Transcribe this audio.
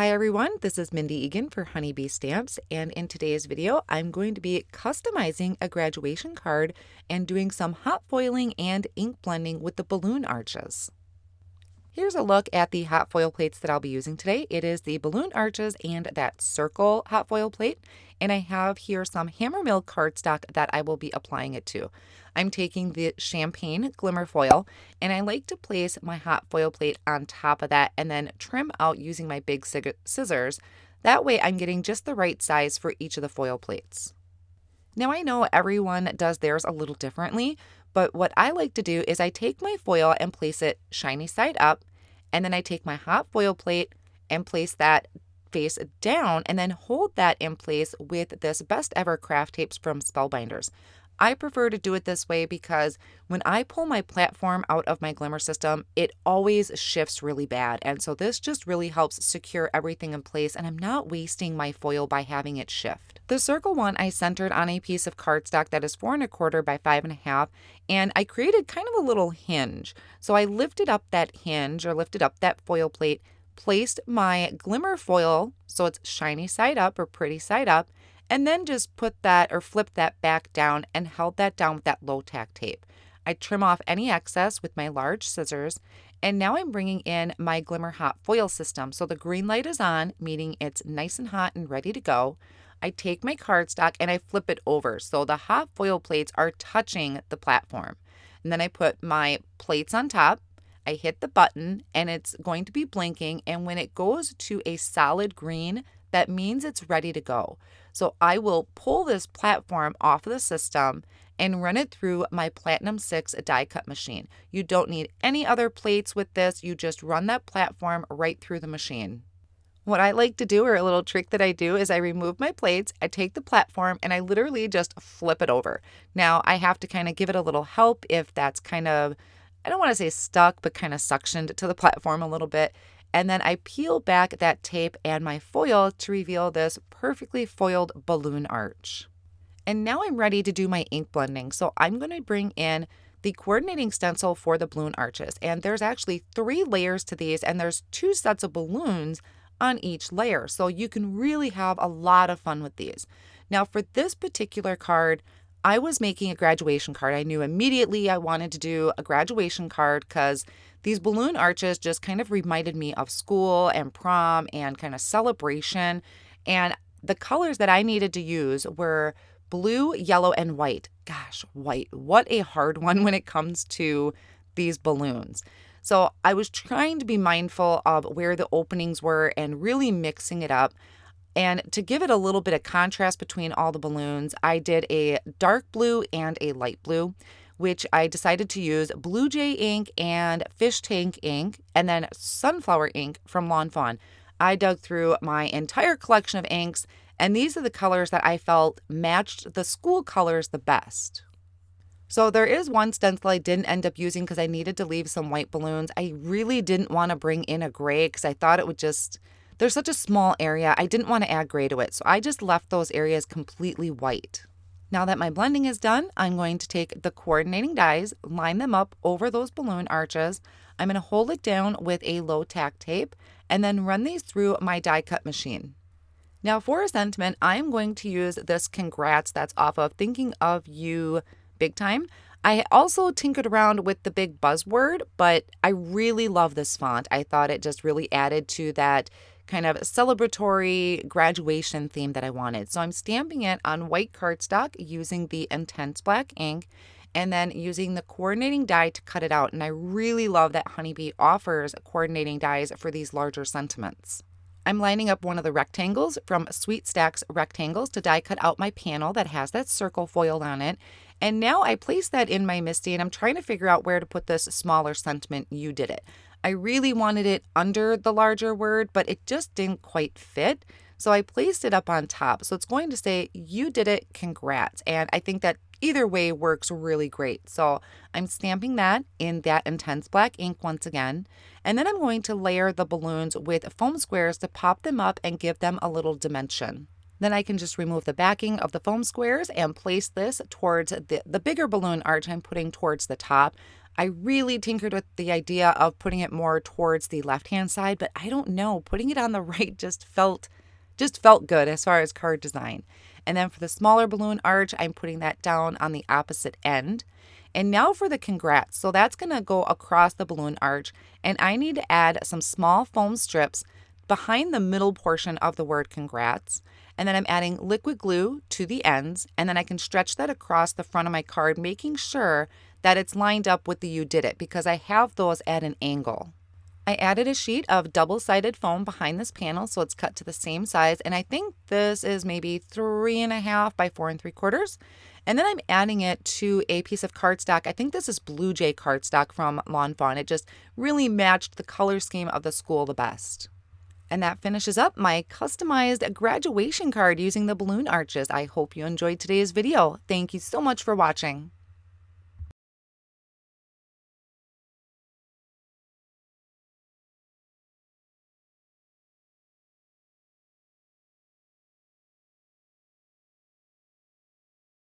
Hi everyone, this is Mindy Eggen for Honeybee Stamps, and in today's video I'm going to be customizing a graduation card and doing some hot foiling and ink blending with the balloon arches. Here's a look at the hot foil plates that I'll be using today. It is the balloon arches and that circle hot foil plate, and I have here some Hammermill cardstock that I will be applying it to. I'm taking the champagne glimmer foil, and I like to place my hot foil plate on top of that and then trim out using my big scissors. That way I'm getting just the right size for each of the foil plates. Now I know everyone does theirs a little differently, but what I like to do is I take my foil and place it shiny side up, and then I take my hot foil plate and place that face down and then hold that in place with this Best Ever craft tapes from Spellbinders. I prefer to do it this way because when I pull my platform out of my Glimmer system, it always shifts really bad. And so this just really helps secure everything in place, and I'm not wasting my foil by having it shift. The circle one I centered on a piece of cardstock that is 4 1/4 by 5 1/2, and I created kind of a little hinge. So I lifted up that hinge, or lifted up that foil plate, placed my glimmer foil so it's shiny side up or pretty side up, and then just put that or flip that back down and held that down with that low tack tape. I trim off any excess with my large scissors, and now I'm bringing in my Glimmer Hot Foil system. So the green light is on, meaning it's nice and hot and ready to go. I take my cardstock and I flip it over so the hot foil plates are touching the platform. And then I put my plates on top. I hit the button and it's going to be blinking, and when it goes to a solid green, that means it's ready to go. So I will pull this platform off of the system and run it through my Platinum 6 die cut machine. You don't need any other plates with this. You just run that platform right through the machine. What I like to do, or a little trick that I do, is I remove my plates, I take the platform, and I literally just flip it over. Now I have to kind of give it a little help if that's kind of, I don't want to say stuck, but kind of suctioned to the platform a little bit. And then I peel back that tape and my foil to reveal this perfectly foiled balloon arch. And now I'm ready to do my ink blending. So I'm going to bring in the coordinating stencil for the balloon arches. And there's actually 3 layers to these, and there's 2 sets of balloons on each layer. So you can really have a lot of fun with these. Now for this particular card, I was making a graduation card. I knew immediately I wanted to do a graduation card because these balloon arches just kind of reminded me of school and prom and kind of celebration. And the colors that I needed to use were blue, yellow, and white. Gosh, white. What a hard one when it comes to these balloons. So I was trying to be mindful of where the openings were and really mixing it up. And to give it a little bit of contrast between all the balloons, I did a dark blue and a light blue, which I decided to use Blue Jay ink and Fish Tank ink, and then Sunflower ink from Lawn Fawn. I dug through my entire collection of inks, and these are the colors that I felt matched the school colors the best. So there is one stencil I didn't end up using because I needed to leave some white balloons. I really didn't want to bring in a gray because I thought it would just, there's such a small area, I didn't want to add gray to it. So I just left those areas completely white. Now that my blending is done, I'm going to take the coordinating dies, line them up over those balloon arches. I'm going to hold it down with a low tack tape and then run these through my die cut machine. Now for a sentiment, I'm going to use this congrats that's off of Thinking of You Big Time. I also tinkered around with the big buzzword, but I really love this font. I thought it just really added to that kind of celebratory graduation theme that I wanted. So I'm stamping it on white cardstock using the intense black ink and then using the coordinating die to cut it out. And I really love that Honeybee offers coordinating dies for these larger sentiments. I'm lining up one of the rectangles from Sweet Stacks Rectangles to die cut out my panel that has that circle foiled on it. And now I place that in my Misti, and I'm trying to figure out where to put this smaller sentiment, you did it. I really wanted it under the larger word, but it just didn't quite fit. So I placed it up on top. So it's going to say, you did it, congrats. And I think that either way works really great. So I'm stamping that in that intense black ink once again. And then I'm going to layer the balloons with foam squares to pop them up and give them a little dimension. Then I can just remove the backing of the foam squares and place this towards the bigger balloon arch I'm putting towards the top. I really tinkered with the idea of putting it more towards the left-hand side, but I don't know, putting it on the right just felt good as far as card design. And then for the smaller balloon arch, I'm putting that down on the opposite end. And now for the congrats. So that's going to go across the balloon arch, and I need to add some small foam strips behind the middle portion of the word congrats. And then I'm adding liquid glue to the ends, and then I can stretch that across the front of my card, making sure that it's lined up with the You Did It, because I have those at an angle. I added a sheet of double-sided foam behind this panel so it's cut to the same size, and I think this is maybe 3.5 by 4 3/4. And then I'm adding it to a piece of cardstock. I think this is blue Jay cardstock from Lawn Fawn. It just really matched the color scheme of the school the best. And that finishes up my customized graduation card using the balloon arches. I hope you enjoyed today's video. Thank you so much for watching.